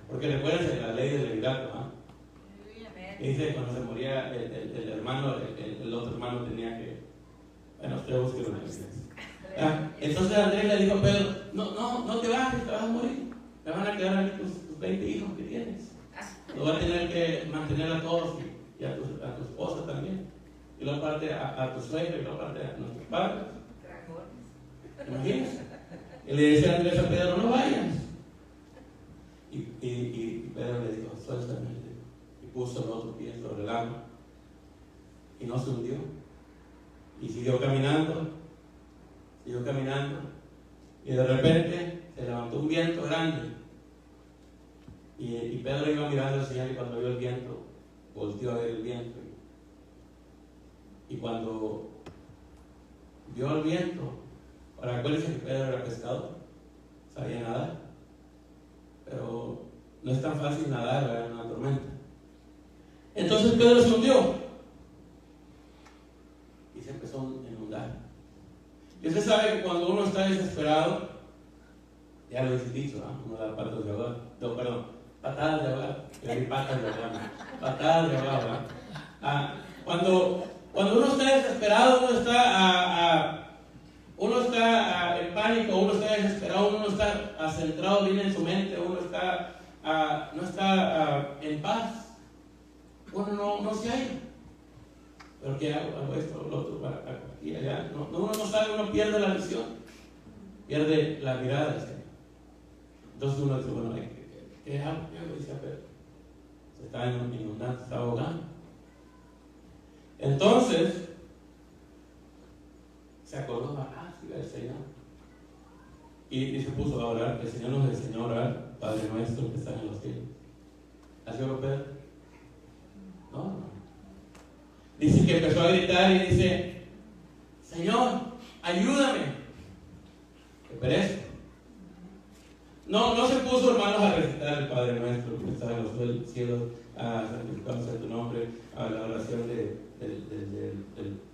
Porque recuerden la ley del levirato, ¿ah? Y dice cuando se moría el hermano, el otro hermano tenía que, bueno, usted busque una iglesia. Entonces Andrés le dijo a Pedro, no te bajes, te vas a morir, te van a quedar ahí tus 20 hijos que tienes, lo vas a tener que mantener a todos y a tu esposa también, y luego parte a tu suegra y luego parte a nuestros padres. Imagínense. Y le decía Andrés a Pedro, no vayas. Y Pedro le dijo, suéltame. Y puso el otro pie sobre el agua. Y no se hundió. Y siguió caminando. Y de repente se levantó un viento grande. Y Pedro iba mirando al Señor, y cuando vio el viento, volteó a ver el viento. Y cuando vio el viento, ahora acuérdense que Pedro era pescador, sabía nadar, pero no es tan fácil nadar, ¿verdad?, en una tormenta. Entonces Pedro se hundió y se empezó a inundar. Y usted sabe que cuando uno está desesperado, ya lo he dicho, ¿no? Uno da patas de ahogar, patadas de ahogar, que hay patas de ahogar, patadas de ahogar, ¿verdad? Cuando uno está desesperado, uno está en pánico, uno está desesperado, uno no está centrado bien en su mente, uno no está en paz, uno no se halla. Pero ¿qué hago? Hago esto, lo otro, para aquí y allá. Uno no sabe, uno pierde la visión, pierde la mirada del Señor. Entonces uno dice, bueno, ¿qué hago? Dice Pedro, se está inundando, se está ahogando. Entonces se acordó, sí, el Señor, y se puso a orar. El Señor nos enseñó a orar, Padre nuestro que estás en los cielos. ¿Así oró Pedro? No. Dice que empezó a gritar y dice, Señor, ayúdame, que perezco. No se puso, hermanos, a recitar el Padre nuestro que está en los cielos, a santificado sea tu nombre, a la oración del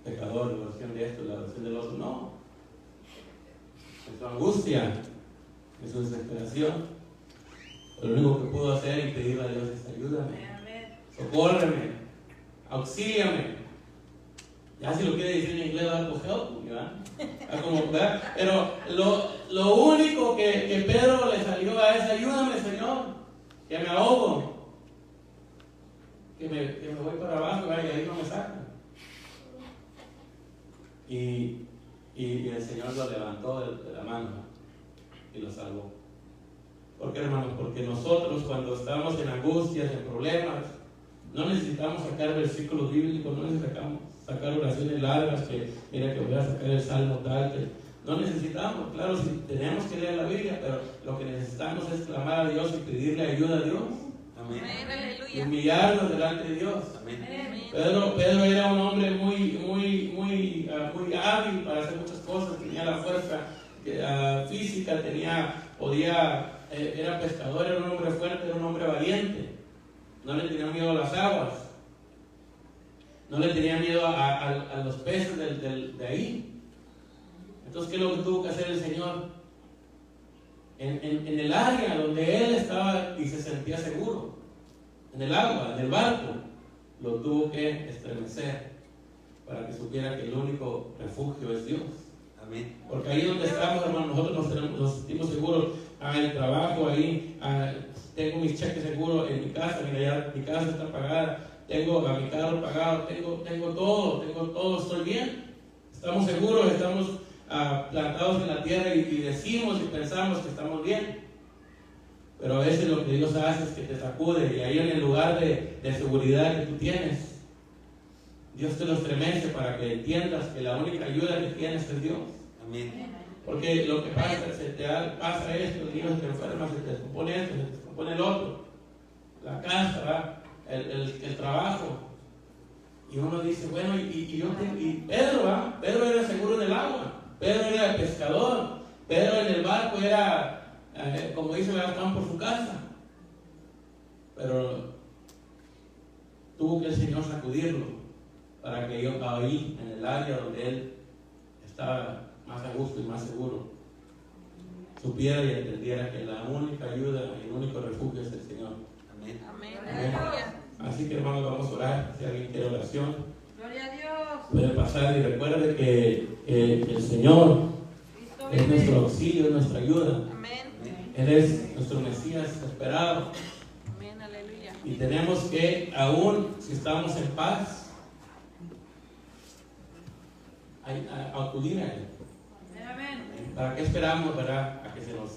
pecador, la oración de esto, la oración del otro. No. En su angustia, en su desesperación, lo único que pudo hacer y pedirle a Dios es ayúdame, socórreme, auxíliame. Ya si lo quiere decir en inglés, va a coger help, ¿verdad? Pero lo único que Pedro le salió a es ayúdame, Señor, que me ahogo, que me voy para abajo, ¿verdad? Y ahí no me sacan. Y el Señor lo levantó de la mano y lo salvó. ¿Por qué, hermanos? Porque nosotros, cuando estamos en angustias, en problemas, no necesitamos sacar versículos bíblicos, no necesitamos sacar oraciones largas, que mira que voy a sacar el salmo tal, que no necesitamos. Claro, sí, tenemos que leer la Biblia, pero lo que necesitamos es clamar a Dios y pedirle ayuda a Dios. Amén. Y humillarnos delante de Dios. Amén. Pedro era un hombre muy hábil para hacer muchas cosas, tenía la fuerza física, era pescador, era un hombre fuerte, era un hombre valiente, no le tenía miedo a las aguas, no le tenía miedo a los peces de ahí. Entonces, ¿qué es lo que tuvo que hacer el Señor? En el área donde él estaba y se sentía seguro, en el agua, en el barco, lo tuvo que estremecer para que supiera que el único refugio es Dios. Amén. Porque ahí donde estamos, hermanos, nosotros nos sentimos seguros. El trabajo ahí, tengo mis cheques seguros en mi casa, mira, ya mi casa está pagada, tengo a mi carro pagado, tengo todo, estoy bien. Estamos seguros, estamos plantados en la tierra y decimos y pensamos que estamos bien. Pero a veces lo que Dios hace es que te sacude, y ahí en el lugar de seguridad que tú tienes, Dios te lo estremece para que entiendas que la única ayuda que tienes es Dios. Amén. Porque lo que pasa, pasa esto, el niño se enferma, se te descompone esto, se te descompone el otro, la casa, ¿verdad? El trabajo. Y uno dice, bueno, y Pedro, ¿verdad? Pedro era seguro en el agua, Pedro era pescador, Pedro en el barco era, como dice Gastón, por su casa. Pero tuvo que el Señor sacudirlo para que yo ahí, en el área donde él estaba más a gusto y más seguro, supiera y entendiera que la única ayuda y el único refugio es el Señor. Amén. Amén. Así que hermanos, vamos a orar. Si alguien quiere oración, Gloria a Dios. puede pasar y recuerde que el Señor es nuestro auxilio, es nuestra ayuda. Amén. Él es nuestro Mesías esperado. Amén, aleluya. Y tenemos que, aún si estamos en paz, acudir a Él. Amén. ¿Para qué esperamos, verdad? A que se nos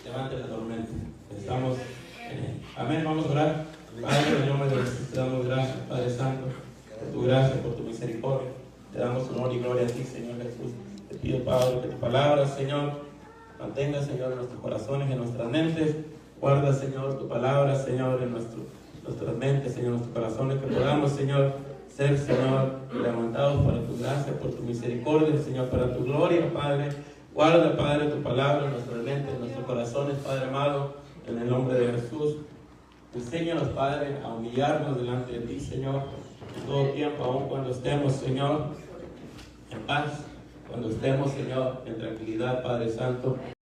levante la tormenta. Estamos en Él. Amén, vamos a orar. Padre, en el nombre de Jesús, te damos gracias, Padre Santo, por tu gracia, por tu misericordia. Te damos honor y gloria a ti, Señor Jesús. Te pido, Padre, que tu palabra, Señor, mantenga, Señor, en nuestros corazones, en nuestras mentes. Guarda, Señor, tu palabra, Señor, en nuestras mentes, Señor, en nuestros corazones. Que podamos, Señor, ser, Señor, levantados para tu gracia, por tu misericordia, Señor, para tu gloria, Padre. Guarda, Padre, tu palabra en nuestras mentes, en nuestros corazones, Padre amado, en el nombre de Jesús. Enséñanos, Padre, a humillarnos delante de ti, Señor, en todo tiempo, aun cuando estemos, Señor, en paz, cuando estemos, Señor, en tranquilidad, Padre Santo.